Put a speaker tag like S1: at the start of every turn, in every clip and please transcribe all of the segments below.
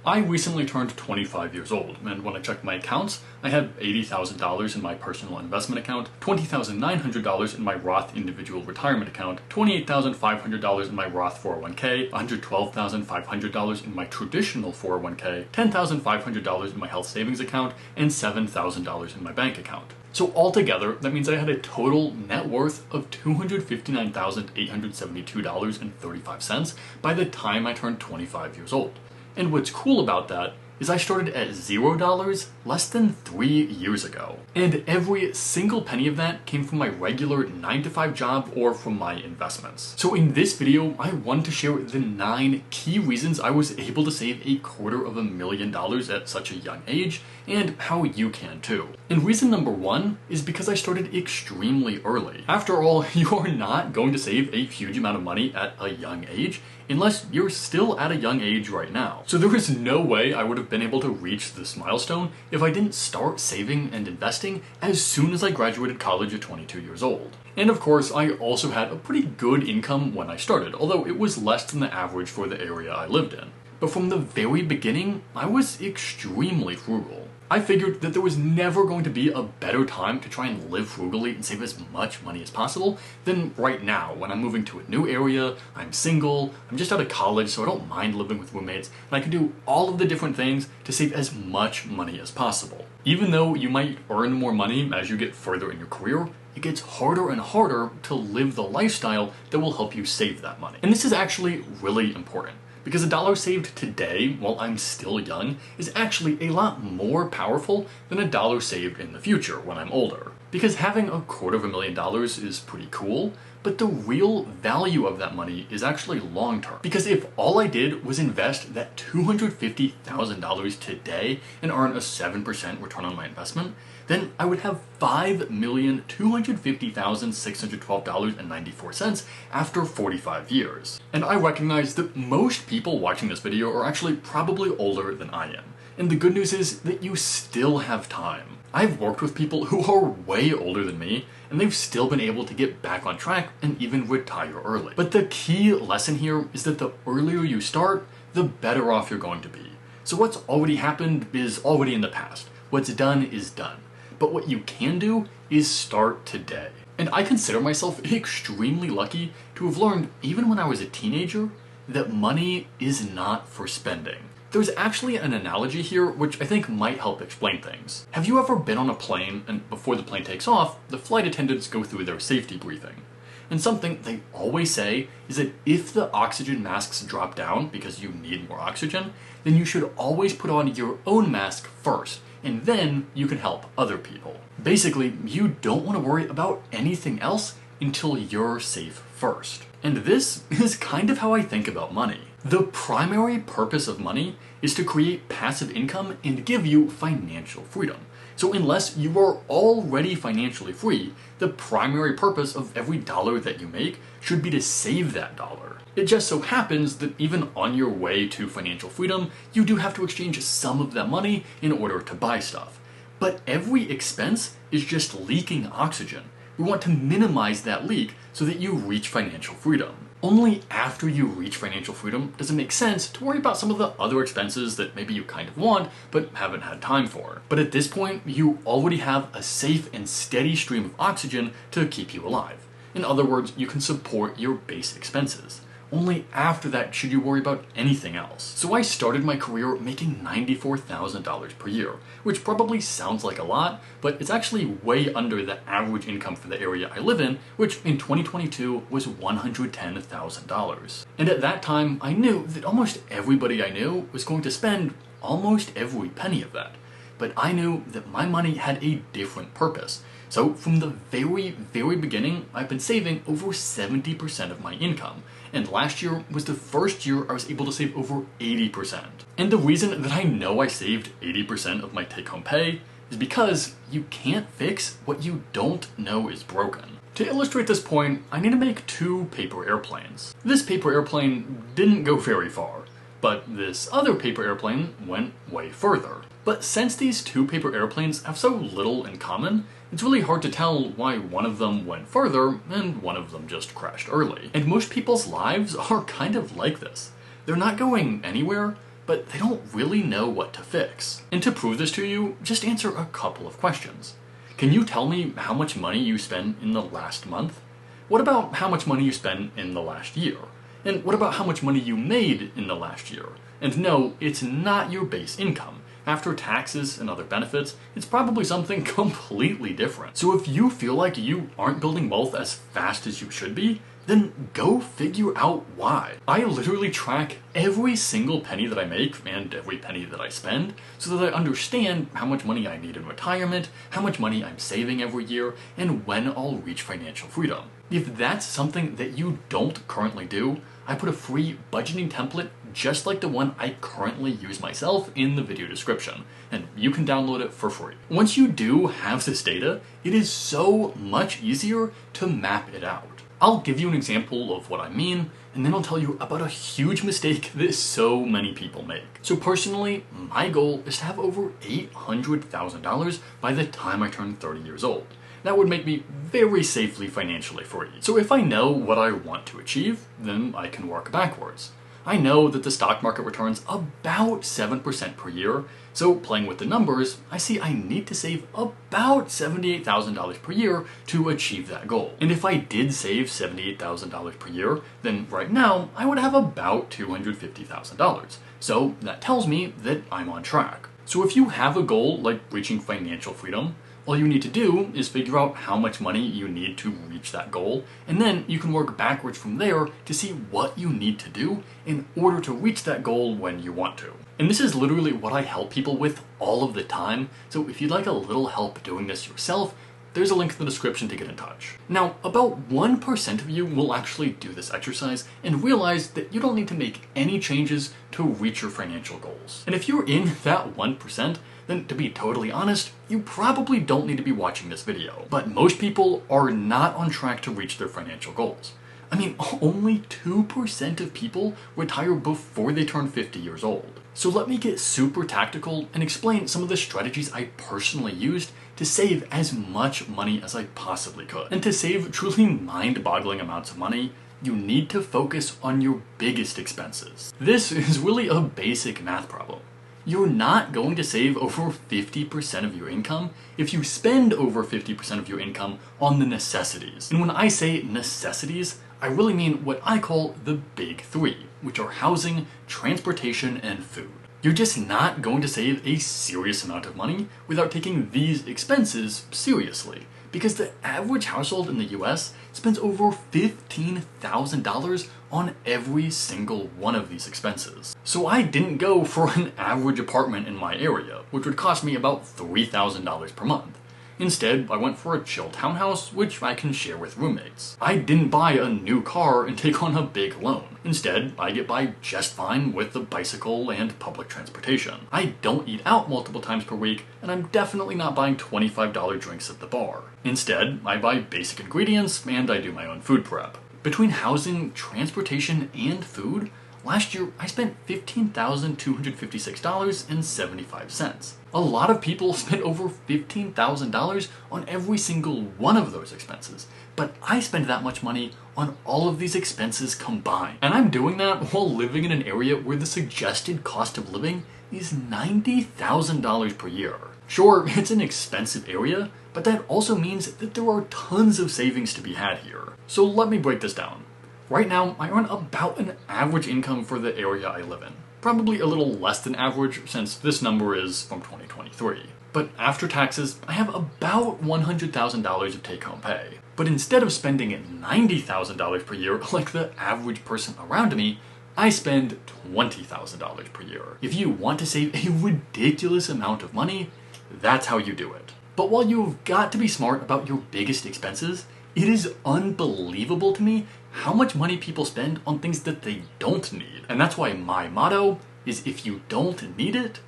S1: I recently turned 25 years old, and when I checked my accounts, I had $80,000 in my personal investment account, $20,900 in my Roth individual retirement account, $28,500 in my Roth 401k, $112,500 in my traditional 401k, $10,500 in my health savings account, and $7,000 in my bank account. So altogether, that means I had a total net worth of $259,872.35 by the time I turned 25 years old. And what's cool about that is I started at $0 less than 3 years ago. And every single penny of that came from my regular 9-to-5 job or from my investments. So in this video, I want to share the 9 key reasons I was able to save $250,000 at such a young age, and how you can too. And reason number 1 is because I started extremely early. After all, you are not going to save a huge amount of money at a young age unless you're still at a young age right now. So there is no way I would have been able to reach this milestone if I didn't start saving and investing as soon as I graduated college at 22 years old. And of course, I also had a pretty good income when I started, although it was less than the average for the area I lived in. But from the very beginning, I was extremely frugal. I figured that there was never going to be a better time to try and live frugally and save as much money as possible than right now, when I'm moving to a new area, I'm single, I'm just out of college, so I don't mind living with roommates, and I can do all of the different things to save as much money as possible. Even though you might earn more money as you get further in your career, it gets harder and harder to live the lifestyle that will help you save that money. And this is actually really important, because $1 saved today while I'm still young is actually a lot more powerful than $1 saved in the future when I'm older. Because having $250,000 is pretty cool, but the real value of that money is actually long term. Because if all I did was invest that $250,000 today and earn a 7% return on my investment, then I would have $5,250,612.94 after 45 years. And I recognize that most people watching this video are actually probably older than I am. And the good news is that you still have time. I've worked with people who are way older than me, and they've still been able to get back on track and even retire early. But the key lesson here is that the earlier you start, the better off you're going to be. So what's already happened is already in the past. What's done is done. But what you can do is start today. And I consider myself extremely lucky to have learned, even when I was a teenager, that money is not for spending. There's actually an analogy here which I think might help explain things. Have you ever been on a plane and before the plane takes off, the flight attendants go through their safety briefing? And something they always say is that if the oxygen masks drop down because you need more oxygen, then you should always put on your own mask first, and then you can help other people. Basically, you don't want to worry about anything else until you're safe first. And this is kind of how I think about money. The primary purpose of money is to create passive income and give you financial freedom. So unless you are already financially free, the primary purpose of every dollar that you make should be to save that dollar. It just so happens that even on your way to financial freedom, you do have to exchange some of that money in order to buy stuff. But every expense is just leaking oxygen. We want to minimize that leak so that you reach financial freedom. Only after you reach financial freedom does it make sense to worry about some of the other expenses that maybe you kind of want but haven't had time for. But at this point, you already have a safe and steady stream of oxygen to keep you alive. In other words, you can support your base expenses. Only after that should you worry about anything else. So I started my career making $94,000 per year, which probably sounds like a lot, but it's actually way under the average income for the area I live in, which in 2022 was $110,000. And at that time, I knew that almost everybody I knew was going to spend almost every penny of that. But I knew that my money had a different purpose. So from the very beginning, I've been saving over 70% of my income. And last year was the first year I was able to save over 80%. And the reason that I know I saved 80% of my take-home pay is because you can't fix what you don't know is broken. To illustrate this point, I need to make 2 paper airplanes. This paper airplane didn't go very far, but this other paper airplane went way further. But since these 2 paper airplanes have so little in common, it's really hard to tell why one of them went further and one of them just crashed early. And most people's lives are kind of like this. They're not going anywhere, but they don't really know what to fix. And to prove this to you, just answer a couple of questions. Can you tell me how much money you spent in the last month? What about how much money you spent in the last year? And what about how much money you made in the last year? And no, it's not your base income. After taxes and other benefits, it's probably something completely different. So if you feel like you aren't building wealth as fast as you should be, then go figure out why. I literally track every single penny that I make and every penny that I spend so that I understand how much money I need in retirement, how much money I'm saving every year, and when I'll reach financial freedom. If that's something that you don't currently do, I put a free budgeting template just like the one I currently use myself in the video description, and you can download it for free. Once you do have this data, it is so much easier to map it out. I'll give you an example of what I mean, and then I'll tell you about a huge mistake that so many people make. So personally, my goal is to have over $800,000 by the time I turn 30 years old. That would make me very safely financially free. So if I know what I want to achieve, then I can work backwards. I know that the stock market returns about 7% per year, so playing with the numbers, I see I need to save about $78,000 per year to achieve that goal. And if I did save $78,000 per year, then right now I would have about $250,000. So that tells me that I'm on track. So if you have a goal like reaching financial freedom, all you need to do is figure out how much money you need to reach that goal, and then you can work backwards from there to see what you need to do in order to reach that goal when you want to. And this is literally what I help people with all of the time, so if you'd like a little help doing this yourself, there's a link in the description to get in touch. Now, about 1% of you will actually do this exercise and realize that you don't need to make any changes to reach your financial goals. And if you're in that 1%, then to be totally honest, you probably don't need to be watching this video. But most people are not on track to reach their financial goals. I mean, only 2% of people retire before they turn 50 years old. So let me get super tactical and explain some of the strategies I personally used to save as much money as I possibly could. And to save truly mind-boggling amounts of money, you need to focus on your biggest expenses. This is really a basic math problem. You're not going to save over 50% of your income if you spend over 50% of your income on the necessities. And when I say necessities, I really mean what I call the big three, which are housing, transportation, and food. You're just not going to save a serious amount of money without taking these expenses seriously, because the average household in the US spends over $15,000 on every single one of these expenses. So I didn't go for an average apartment in my area, which would cost me about $3,000 per month. Instead, I went for a chill townhouse, which I can share with roommates. I didn't buy a new car and take on a big loan. Instead, I get by just fine with the bicycle and public transportation. I don't eat out multiple times per week, and I'm definitely not buying $25 drinks at the bar. Instead, I buy basic ingredients and I do my own food prep. Between housing, transportation, and food, last year I spent $15,256.75. A lot of people spend over $15,000 on every single one of those expenses, but I spend that much money on all of these expenses combined. And I'm doing that while living in an area where the suggested cost of living is $90,000 per year. Sure, it's an expensive area, but that also means that there are tons of savings to be had here. So let me break this down. Right now, I earn about an average income for the area I live in. Probably a little less than average, since this number is from 2023. But after taxes, I have about $100,000 of take-home pay. But instead of spending $90,000 per year like the average person around me, I spend $20,000 per year. If you want to save a ridiculous amount of money, that's how you do it. But while you've got to be smart about your biggest expenses, it is unbelievable to me how much money people spend on things that they don't need. And that's why my motto is, if you don't need it,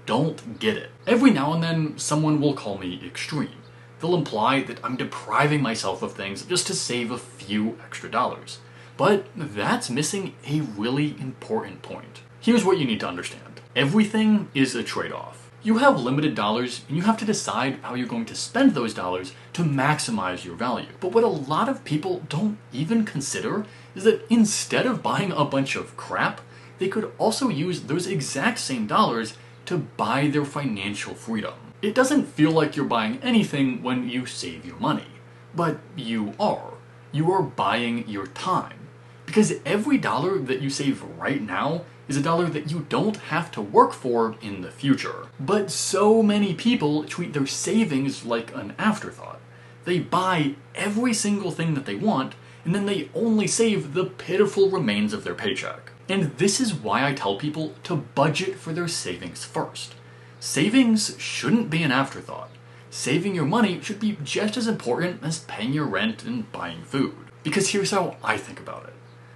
S1: don't get it. Every now and then, someone will call me extreme. They'll imply that I'm depriving myself of things just to save a few extra dollars. But that's missing a really important point. Here's what you need to understand. Everything is a trade-off. You have limited dollars, and you have to decide how you're going to spend those dollars to maximize your value. But what a lot of people don't even consider is that instead of buying a bunch of crap, they could also use those exact same dollars to buy their financial freedom. It doesn't feel like you're buying anything when you save your money, but you are. You are buying your time. Because every dollar that you save right now is a dollar that you don't have to work for in the future. But so many people treat their savings like an afterthought. They buy every single thing that they want, and then they only save the pitiful remains of their paycheck. And this is why I tell people to budget for their savings first. Savings shouldn't be an afterthought. Saving your money should be just as important as paying your rent and buying food. Because here's how I think about it.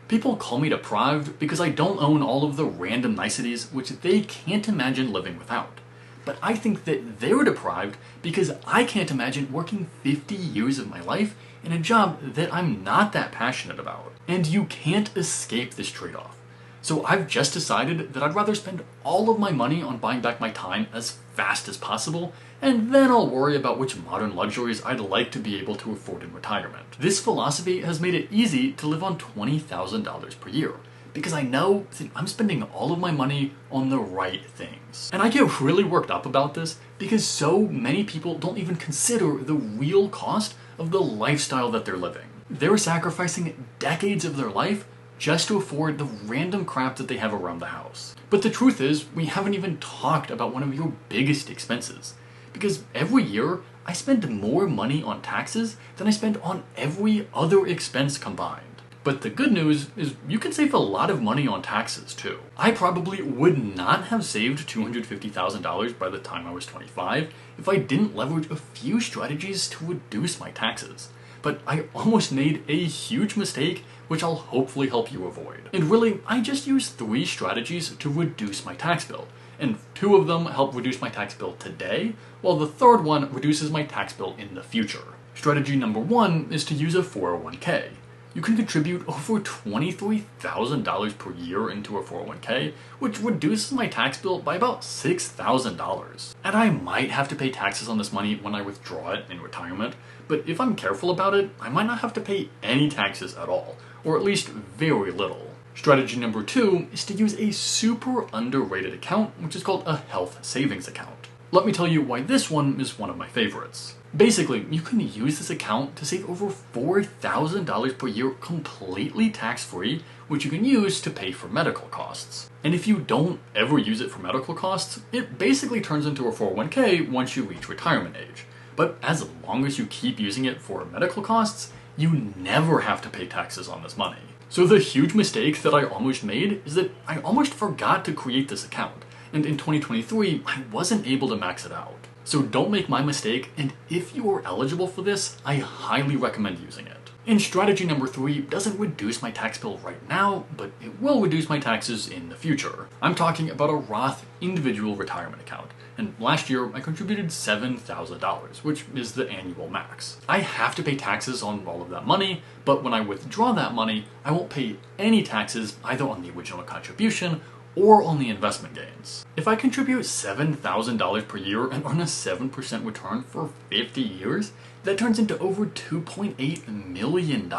S1: People call me deprived because I don't own all of the random niceties which they can't imagine living without. But I think that they're deprived because I can't imagine working 50 years of my life in a job that I'm not that passionate about. And you can't escape this trade-off. So I've just decided that I'd rather spend all of my money on buying back my time as fast as possible, and then I'll worry about which modern luxuries I'd like to be able to afford in retirement. This philosophy has made it easy to live on $20,000 per year, because I know that I'm spending all of my money on the right things. And I get really worked up about this because so many people don't even consider the real cost of the lifestyle that they're living. They're sacrificing decades of their life just to afford the random crap that they have around the house. But the truth is, we haven't even talked about one of your biggest expenses. Because every year, I spend more money on taxes than I spend on every other expense combined. But the good news is you can save a lot of money on taxes too. I probably would not have saved $250,000 by the time I was 25 if I didn't leverage a few strategies to reduce my taxes. But I almost made a huge mistake, which I'll hopefully help you avoid. And really, I just used 3 strategies to reduce my tax bill. And 2 of them help reduce my tax bill today, while the third one reduces my tax bill in the future. Strategy number 1 is to use a 401k. You can contribute over $23,000 per year into a 401k, which reduces my tax bill by about $6,000. And I might have to pay taxes on this money when I withdraw it in retirement, but if I'm careful about it, I might not have to pay any taxes at all, or at least very little. Strategy number 2 is to use a super underrated account, which is called a health savings account. Let me tell you why this one is one of my favorites. Basically, you can use this account to save over $4,000 per year completely tax-free, which you can use to pay for medical costs. And if you don't ever use it for medical costs, it basically turns into a 401k once you reach retirement age. But as long as you keep using it for medical costs, you never have to pay taxes on this money. So the huge mistake that I almost made is that I almost forgot to create this account, and in 2023, I wasn't able to max it out. So don't make my mistake, and if you are eligible for this, I highly recommend using it. And strategy number 3 doesn't reduce my tax bill right now, but it will reduce my taxes in the future. I'm talking about a Roth individual retirement account, and last year I contributed $7,000, which is the annual max. I have to pay taxes on all of that money, but when I withdraw that money, I won't pay any taxes either on the original contribution or on the investment gains. If I contribute $7,000 per year and earn a 7% return for 50 years, that turns into over $2.8 million.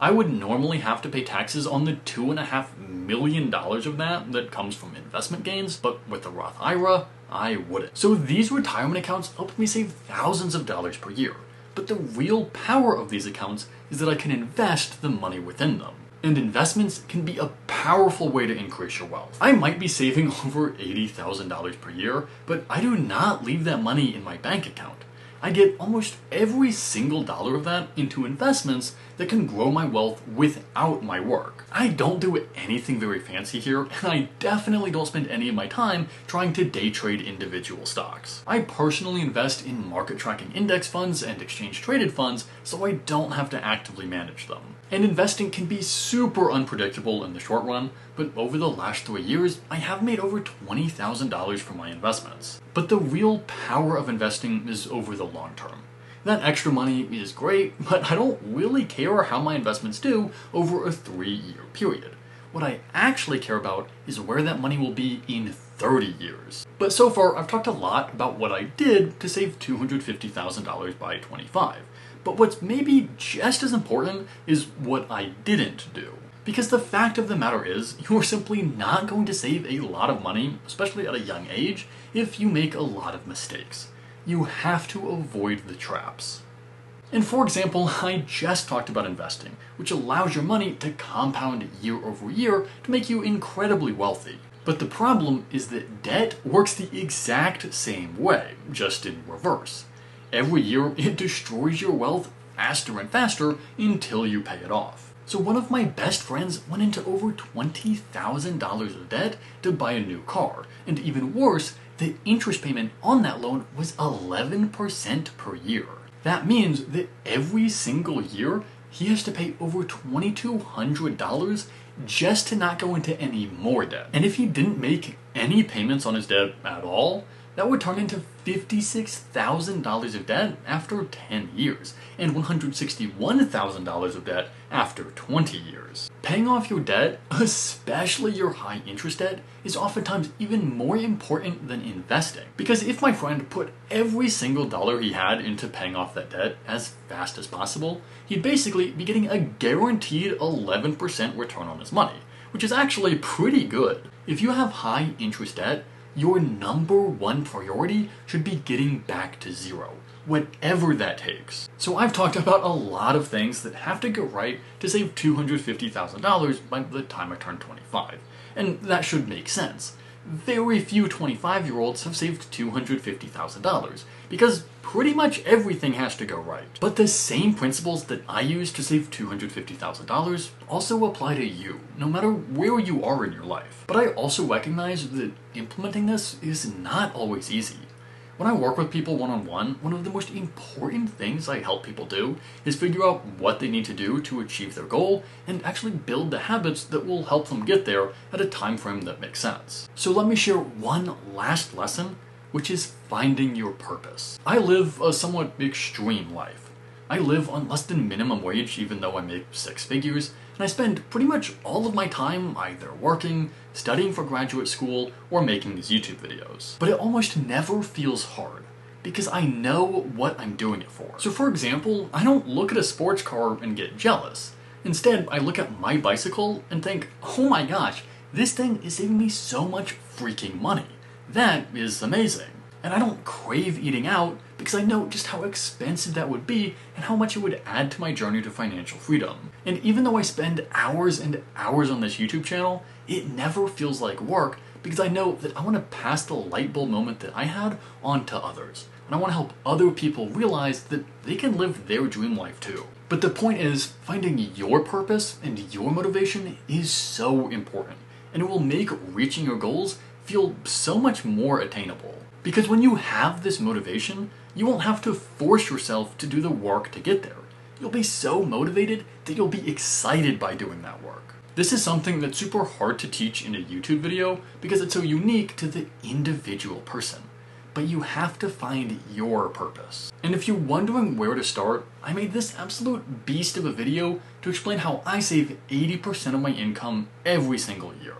S1: I would normally have to pay taxes on the $2.5 million of that comes from investment gains, but with the Roth IRA, I wouldn't. So these retirement accounts help me save thousands of dollars per year. But the real power of these accounts is that I can invest the money within them. And investments can be a powerful way to increase your wealth. I might be saving over $80,000 per year, but I do not leave that money in my bank account. I get almost every single dollar of that into investments that can grow my wealth without my work. I don't do anything very fancy here, and I definitely don't spend any of my time trying to day trade individual stocks. I personally invest in market tracking index funds and exchange traded funds, so I don't have to actively manage them. And investing can be super unpredictable in the short run, but over the last 3 years, I have made over $20,000 from my investments. But the real power of investing is over the long term. That extra money is great, but I don't really care how my investments do over a 3-year period. What I actually care about is where that money will be in 30 years. But so far, I've talked a lot about what I did to save $250,000 by 25. But what's maybe just as important is what I didn't do. Because the fact of the matter is, you're simply not going to save a lot of money, especially at a young age, if you make a lot of mistakes. You have to avoid the traps. And for example, I just talked about investing, which allows your money to compound year over year to make you incredibly wealthy. But the problem is that debt works the exact same way, just in reverse. Every year, it destroys your wealth faster and faster until you pay it off. So one of my best friends went into over $20,000 of debt to buy a new car, and even worse, the interest payment on that loan was 11% per year. That means that every single year, he has to pay over $2,200 just to not go into any more debt. And if he didn't make any payments on his debt at all, that would turn into $56,000 of debt after 10 years, and $161,000 of debt after 20 years. Paying off your debt, especially your high interest debt, is oftentimes even more important than investing. Because if my friend put every single dollar he had into paying off that debt as fast as possible, he'd basically be getting a guaranteed 11% return on his money, which is actually pretty good. If you have high interest debt, your number one priority should be getting back to zero, whatever that takes. So I've talked about a lot of things that have to go right to save $250,000 by the time I turn 25, and that should make sense. Very few 25-year-olds have saved $250,000, because pretty much everything has to go right. But the same principles that I use to save $250,000 also apply to you, no matter where you are in your life. But I also recognize that implementing this is not always easy. When I work with people one-on-one, one of the most important things I help people do is figure out what they need to do to achieve their goal and actually build the habits that will help them get there at a time frame that makes sense. So let me share one last lesson, which is finding your purpose. I live a somewhat extreme life. I live on less than minimum wage even though I make 6 figures, and I spend pretty much all of my time either working, studying for graduate school, or making these YouTube videos. But it almost never feels hard, because I know what I'm doing it for. So for example, I don't look at a sports car and get jealous. Instead, I look at my bicycle and think, oh my gosh, this thing is saving me so much freaking money. That is amazing. And I don't crave eating out because I know just how expensive that would be and how much it would add to my journey to financial freedom. And even though I spend hours and hours on this YouTube channel, it never feels like work because I know that I want to pass the light bulb moment that I had on to others. And I want to help other people realize that they can live their dream life too. But the point is, finding your purpose and your motivation is so important, and it will make reaching your goals feel so much more attainable. Because when you have this motivation, you won't have to force yourself to do the work to get there. You'll be so motivated that you'll be excited by doing that work. This is something that's super hard to teach in a YouTube video because it's so unique to the individual person. But you have to find your purpose. And if you're wondering where to start, I made this absolute beast of a video to explain how I save 80% of my income every single year.